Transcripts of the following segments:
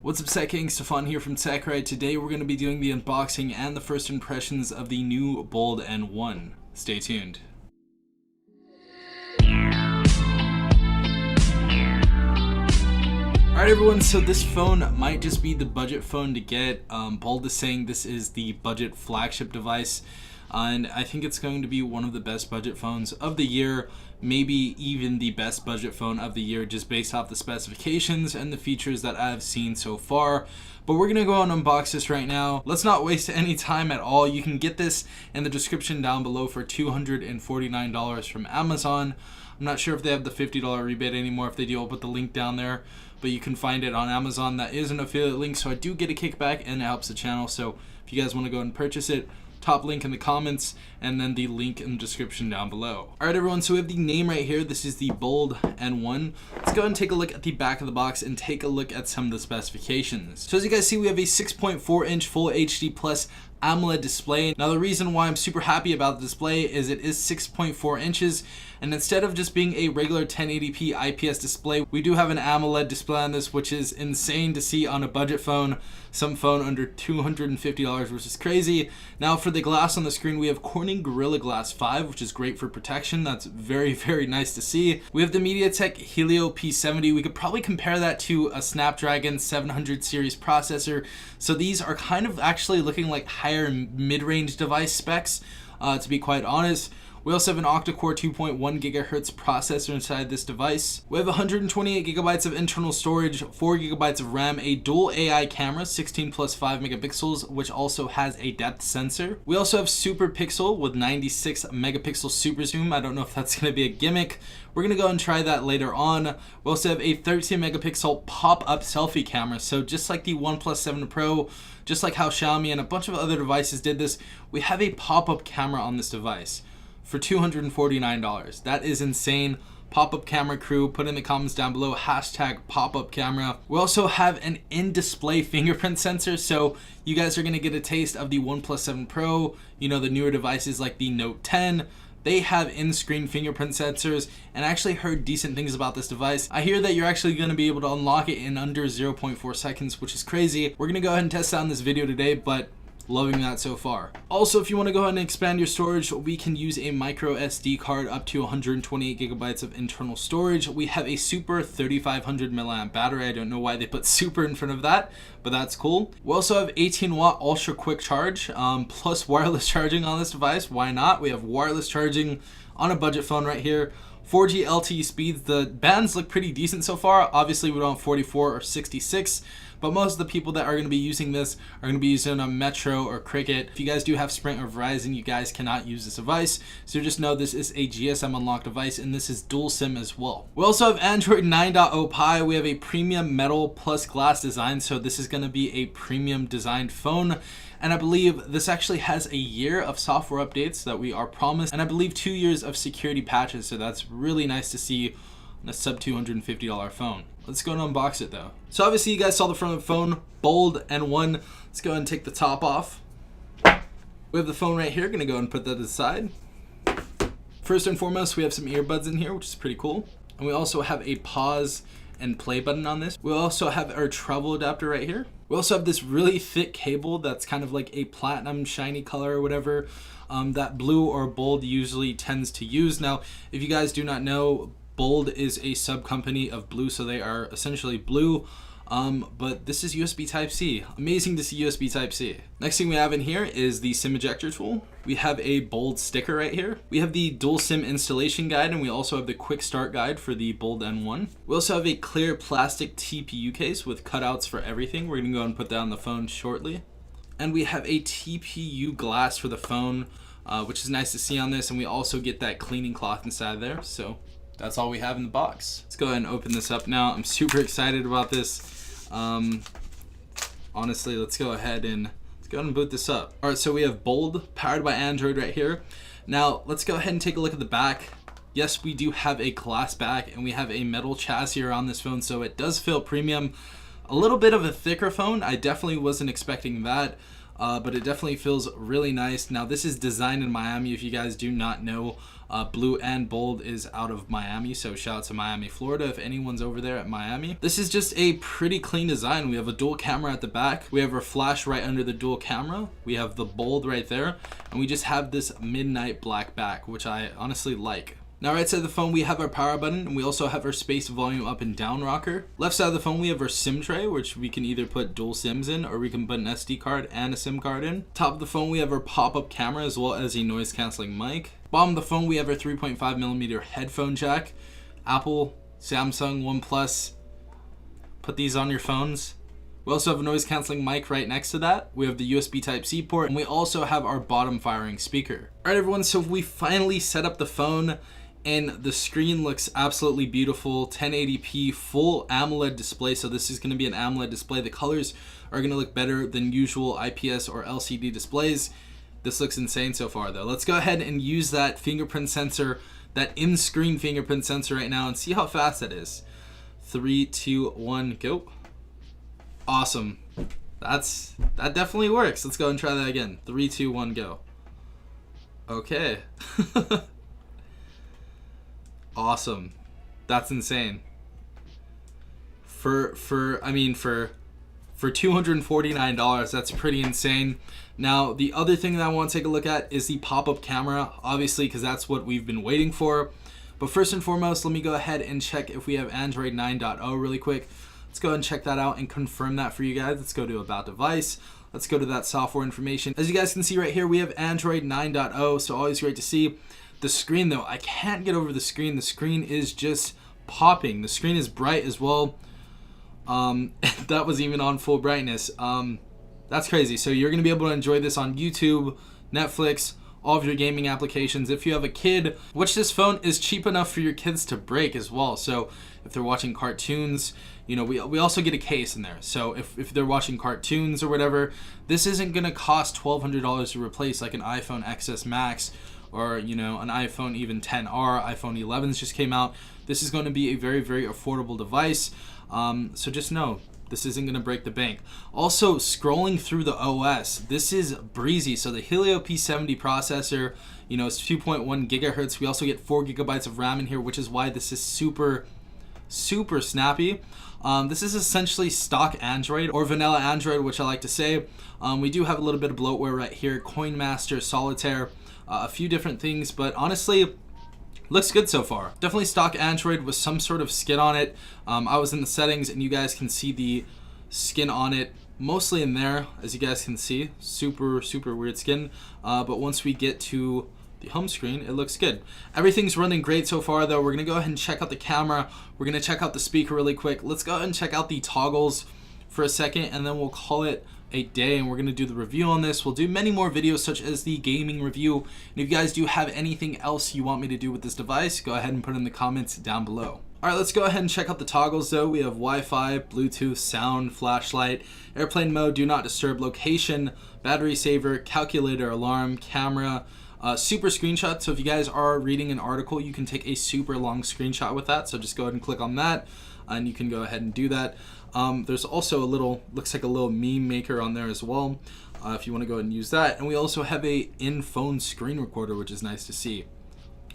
What's up, Tech King? Stefan here from TechRight. Today we're going to be doing the unboxing and the first impressions of the new Bold N1. Stay tuned. Alright everyone, so this phone might just be the budget phone to get. Bold is saying this is the budget flagship device, and I think it's going to be one of the best budget phones of the year, maybe even the best budget phone of the year, just based off the specifications and the features that I've seen so far. But we're gonna go and unbox this right now. Let's not waste any time at all. You can get this in the description down below for $249 from Amazon. I'm not sure if they have the $50 rebate anymore. If they do, I'll put the link down there, but you can find it on Amazon. That is an affiliate link, so I do get a kickback and it helps the channel. So if you guys want to go and purchase it, top link in the comments and then the link in the description down below. Alright everyone, so we have the name right here. This is the Bold N1. Let's go ahead and take a look at the back of the box and take a look at some of the specifications. So as you guys see, we have a 6.4 inch full HD plus AMOLED display. Now the reason why I'm super happy about the display is it is 6.4 inches, and instead of just being a regular 1080p IPS display, we do have an AMOLED display on this, which is insane to see on a budget phone, some phone under $250, which is crazy. Now for the glass on the screen, we have Corning Gorilla Glass 5, which is great for protection. That's very, very nice to see. We have the MediaTek Helio P70. We could probably compare that to a Snapdragon 700 series processor. So these are kind of actually looking like higher mid-range device specs, to be quite honest. We also have an octa-core 2.1 gigahertz processor inside this device. We have 128 gigabytes of internal storage, 4 gigabytes of RAM, a dual AI camera, 16 plus 5 megapixels, which also has a depth sensor. We also have Super Pixel with 96 megapixel super zoom. I don't know if that's going to be a gimmick. We're going to go and try that later on. We also have a 13 megapixel pop-up selfie camera. So just like the OnePlus 7 Pro, just like how Xiaomi and a bunch of other devices did this, we have a pop-up camera on this device for $249. That is insane. Pop-up camera crew, put in the comments down below, hashtag pop-up camera. We also have an in-display fingerprint sensor, so you guys are gonna get a taste of the OnePlus 7 Pro, you know, the newer devices like the Note 10. They have in-screen fingerprint sensors, and I actually heard decent things about this device. I hear that you're actually going to be able to unlock it in under 0.4 seconds, which is crazy. We're going to go ahead and test out in this video today, but loving that so far. Also, if you want to go ahead and expand your storage, we can use a micro SD card up to 128 gigabytes of internal storage. We have a super 3500 milliamp battery. I don't know why they put super in front of that, but that's cool. We also have 18 watt ultra quick charge, plus wireless charging on this device. Why not? We have wireless charging on a budget phone right here. 4G LTE speeds. The bands look pretty decent so far. Obviously we don't have 44 or 66, but most of the people that are going to be using this are going to be using a Metro or Cricket. If you guys do have Sprint or Verizon, you guys cannot use this device. So just know this is a GSM unlocked device, and this is dual SIM as well. We also have Android 9.0 Pie. We have a premium metal plus glass design. So this is going to be a premium designed phone. And I believe this actually has a year of software updates that we are promised, and I believe 2 years of security patches. So that's really nice to see on a sub $250 phone. Let's go and unbox it though. So obviously you guys saw the front of the phone, Bold N1. Let's go ahead and take the top off. We have the phone right here. Gonna go and put that aside. First and foremost, we have some earbuds in here, which is pretty cool. And we also have a pause and play button on this. We also have our travel adapter right here. We also have this really thick cable that's kind of like a platinum shiny color or whatever that Blue or Bold usually tends to use. Now, if you guys do not know, Bold is a sub company of Blue, so they are essentially Blue. But this is USB Type-C. Amazing to see USB Type-C. Next thing we have in here is the SIM ejector tool. We have a Bold sticker right here. We have the dual SIM installation guide, and we also have the quick start guide for the Bold N1. We also have a clear plastic TPU case with cutouts for everything. We're gonna go and put that on the phone shortly. And we have a TPU glass for the phone, which is nice to see on this. And we also get that cleaning cloth inside there. So that's all we have in the box. Let's go ahead and open this up now. I'm super excited about this. Honestly, let's go ahead and boot this up. All right, so we have Bold powered by Android right here. Now let's go ahead and take a look at the back. Yes, we do have a glass back, and we have a metal chassis on this phone, so it does feel premium. A little bit of a thicker phone. I definitely wasn't expecting that, but it definitely feels really nice. Now this is designed in Miami. If you guys do not know, Blue and Bold is out of Miami, so shout out to Miami, Florida, if anyone's over there at Miami. This is just a pretty clean design. We have a dual camera at the back. We have our flash right under the dual camera. We have the Bold right there, and we just have this midnight black back, which I honestly like. Now right side of the phone we have our power button, and we also have our space volume up and down rocker. Left side of the phone we have our SIM tray, which we can either put dual SIMs in, or we can put an SD card and a SIM card in. Top of the phone we have our pop-up camera as well as a noise cancelling mic. Bottom of the phone we have our 3.5mm headphone jack. Apple, Samsung, OnePlus, put these on your phones. We also have a noise cancelling mic right next to that. We have the USB Type-C port, and we also have our bottom firing speaker. All right everyone, so we finally set up the phone, and the screen looks absolutely beautiful. 1080p full AMOLED display, so this is going to be an AMOLED display. The colors are going to look better than usual IPS or LCD displays. This looks insane so far though. Let's go ahead and use that fingerprint sensor, that in-screen fingerprint sensor right now, and see how fast that is. 3, 2, 1, go. Awesome. That definitely works. Let's go and try that again. 3, 2, 1, go. Okay. Awesome. That's insane. For $249, that's pretty insane. Now, the other thing that I want to take a look at is the pop-up camera, obviously, because that's what we've been waiting for. But first and foremost, let me go ahead and check if we have Android 9.0 really quick. Let's go ahead and check that out and confirm that for you guys. Let's go to About Device. Let's go to that software information. As you guys can see right here, we have Android 9.0, so always great to see. The screen though, I can't get over the screen. The screen is just popping. The screen is bright as well. That was even on full brightness. That's crazy. So you're going to be able to enjoy this on YouTube, Netflix, all of your gaming applications. If you have a kid, which this phone is cheap enough for your kids to break as well. So if they're watching cartoons, you know, we also get a case in there. So if they're watching cartoons or whatever, this isn't going to cost $1,200 to replace like an iPhone XS Max, or you know, an iPhone even 10R. iPhone 11s just came out. This is going to be a very, very affordable device. So just know this isn't going to break the bank. Also, scrolling through the OS, this is breezy. So the Helio P70 processor, you know, it's 2.1 gigahertz. We also get 4 gigabytes of RAM in here, which is why this is super snappy. This is essentially stock Android, or vanilla Android, which I like to say. We do have a little bit of bloatware right here, Coin Master, Solitaire, a few different things, but honestly, looks good so far. Definitely stock Android with some sort of skin on it. I was in the settings and you guys can see the skin on it mostly in there, as you guys can see. Super weird skin. But once we get to the home screen, it looks good. Everything's running great so far though. We're gonna go ahead and check out the camera. We're gonna check out the speaker really quick. Let's go ahead and check out the toggles for a second, and then we'll call it a day, and we're going to do the review on this. We'll do many more videos such as the gaming review, and if you guys do have anything else you want me to do with this device, go ahead and put in the comments down below. Alright, let's go ahead and check out the toggles though. We have Wi-Fi, Bluetooth, sound, flashlight, airplane mode, do not disturb, location, battery saver, calculator, alarm, camera, super screenshot. So if you guys are reading an article, you can take a super long screenshot with that, so just go ahead and click on that and you can go ahead and do that. There's also a little, looks like a little meme maker on there as well, if you want to go ahead and use that. And we also have a in-phone screen recorder, which is nice to see.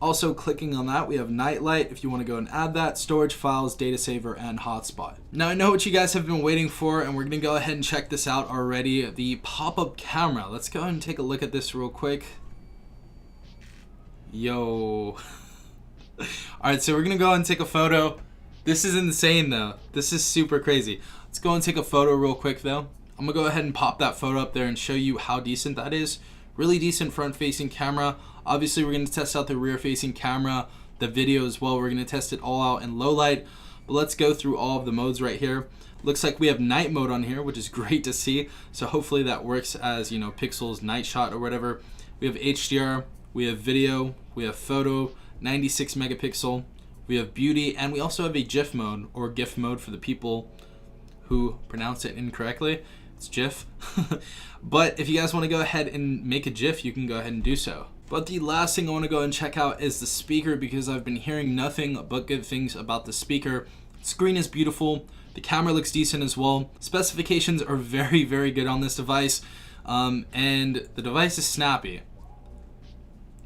Also, clicking on that, we have nightlight if you want to go and add that, storage files, data saver, and hotspot. Now I know what you guys have been waiting for, and we're going to go ahead and check this out already. The pop-up camera. Let's go ahead and take a look at this real quick. Yo. Alright, so we're going to go ahead and take a photo. This is insane though. This is super crazy. Let's go and take a photo real quick though. I'm gonna go ahead and pop that photo up there and show you how decent that is. Really decent front facing camera. Obviously we're gonna test out the rear facing camera, the video as well. We're gonna test it all out in low light. But let's go through all of the modes right here. Looks like we have night mode on here, which is great to see. So hopefully that works as, you know, pixels, night shot or whatever. We have HDR, we have video, we have photo, 96 megapixel. We have beauty, and we also have a GIF mode, or GIF mode for the people who pronounce it incorrectly. It's GIF. But if you guys want to go ahead and make a GIF, you can go ahead and do so. But the last thing I want to go and check out is the speaker, because I've been hearing nothing but good things about the speaker. The screen is beautiful. The camera looks decent as well. Specifications are very, very good on this device. And the device is snappy.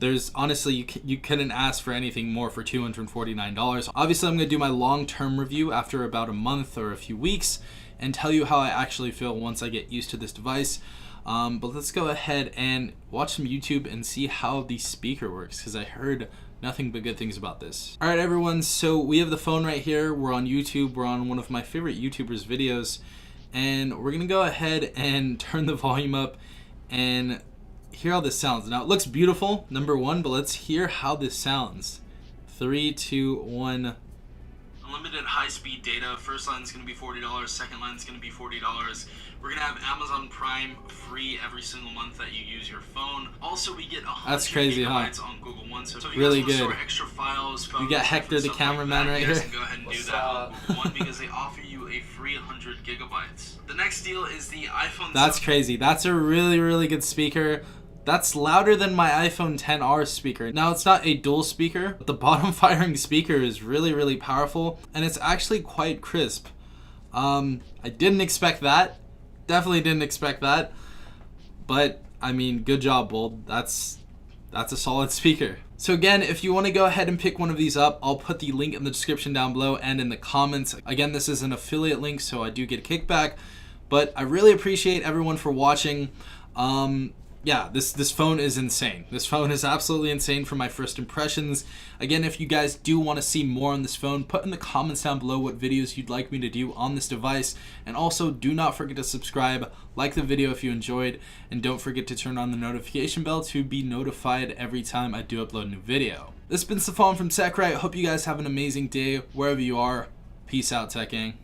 There's honestly, you couldn't ask for anything more for $249. Obviously, I'm going to do my long-term review after about a month or a few weeks and tell you how I actually feel once I get used to this device. But let's go ahead and watch some YouTube and see how the speaker works, because I heard nothing but good things about this. All right, everyone, so we have the phone right here. We're on YouTube. We're on one of my favorite YouTubers' videos, and we're going to go ahead and turn the volume up and hear how this sounds. Now, it looks beautiful, number one, but let's hear how this sounds. 3, 2, 1. Unlimited high-speed data. First line is going to be $40. Second line is going to be $40. We're going to have Amazon Prime free every single month that you use your phone. Also, we get 100 That's crazy, gigabytes huh? on Google One. So if you Really guys want to good. store extra files, photos, You got Hector, the cameraman, right here. Go ahead and do that on Google One because they offer you a free 100 gigabytes. The next deal is the iPhone. That's crazy. That's a really good speaker. That's louder than my iPhone XR speaker. Now, it's not a dual speaker, but the bottom firing speaker is really powerful, and it's actually quite crisp. I didn't expect that. Definitely didn't expect that. But, I mean, good job, Bold. That's a solid speaker. So again, if you want to go ahead and pick one of these up, I'll put the link in the description down below and in the comments. Again, this is an affiliate link, so I do get a kickback. But I really appreciate everyone for watching. Yeah, this phone is insane. This phone is absolutely insane for my first impressions. Again, if you guys do want to see more on this phone, put in the comments down below what videos you'd like me to do on this device. And also, do not forget to subscribe, like the video if you enjoyed, and don't forget to turn on the notification bell to be notified every time I do upload a new video. This has been Stefan from TechRight. Hope you guys have an amazing day wherever you are. Peace out, Tech Gang.